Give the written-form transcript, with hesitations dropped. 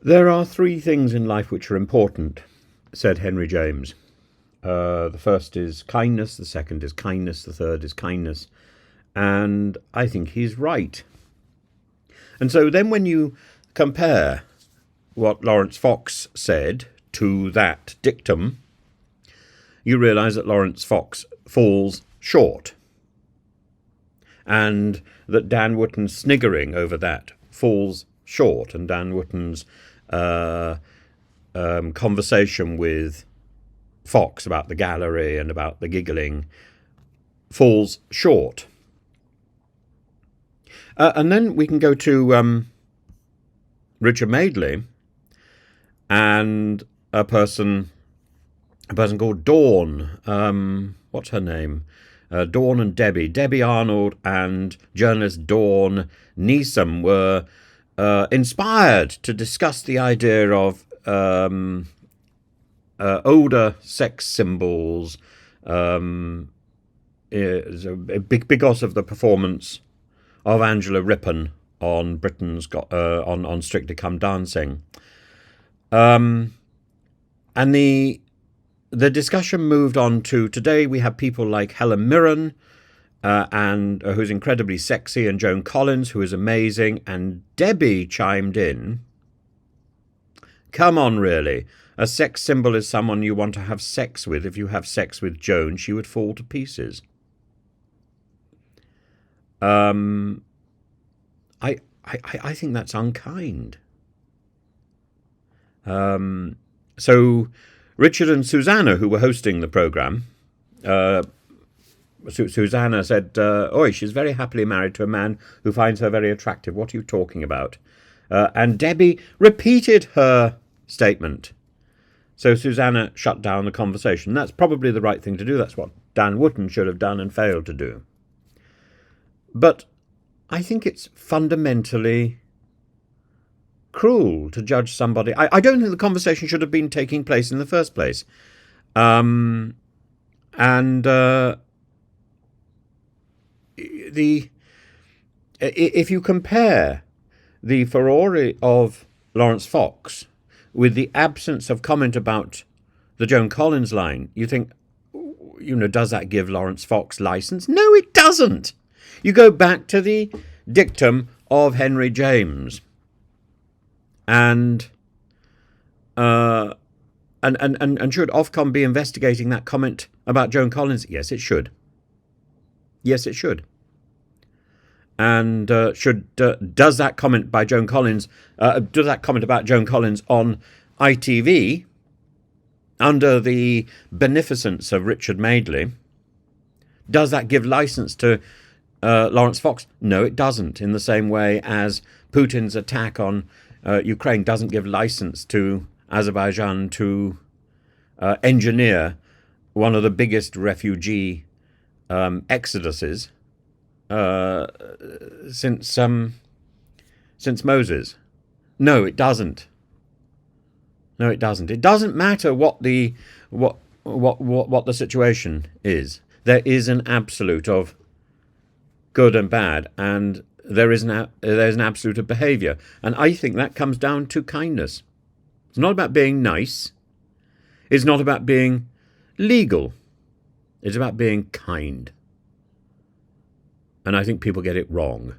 There are three things in life which are important, said Henry James. The first is kindness, the second is kindness, the third is kindness. And I think he's right. And so then when you compare what Laurence Fox said to that dictum, you realise that Laurence Fox falls short. And that Dan Wootton's sniggering over that falls short. And Dan Wootton's conversation with Fox about the gallery and about the giggling falls short. And then we can go to Richard Madeley and a person called Dawn. What's her name? Dawn and Debbie Arnold and journalist Dawn Neeson were inspired to discuss the idea of older sex symbols because of the performance of Angela Rippon on Britain's on Strictly Come Dancing, and the discussion moved on to today. We have people like Helen Mirren, and who's incredibly sexy, and Joan Collins, who is amazing, and Debbie chimed in. Come on, really. A sex symbol is someone you want to have sex with. If you have sex with Joan, she would fall to pieces. I think that's unkind. So Richard and Susanna, who were hosting the programme, Susanna said, "Oi, she's very happily married to a man who finds her very attractive. What are you talking about?" And Debbie repeated her statement. So Susanna shut down the conversation. That's probably the right thing to do. That's what Dan Wootton should have done and failed to do. But I think it's fundamentally cruel to judge somebody. I don't think the conversation should have been taking place in the first place. If you compare the furore of Laurence Fox with the absence of comment about the Joan Collins line, you think, does that give Laurence Fox license? No, it doesn't. You go back to the dictum of Henry James, and should Ofcom be investigating that comment about Joan Collins? Yes, it should. Yes, it should. And does that comment by Joan Collins? Does that comment about Joan Collins on ITV under the beneficence of Richard Madeley? Does that give license to Laurence Fox? No, it doesn't. In the same way as Putin's attack on Ukraine doesn't give license to Azerbaijan to engineer one of the biggest refugee exoduses since Moses. No, it doesn't. No, it doesn't. It doesn't matter what the situation is. There is an absolute of good and bad, and there's an absolute of behaviour. And I think that comes down to kindness. It's not about being nice. It's not about being legal. It's about being kind. And I think people get it wrong.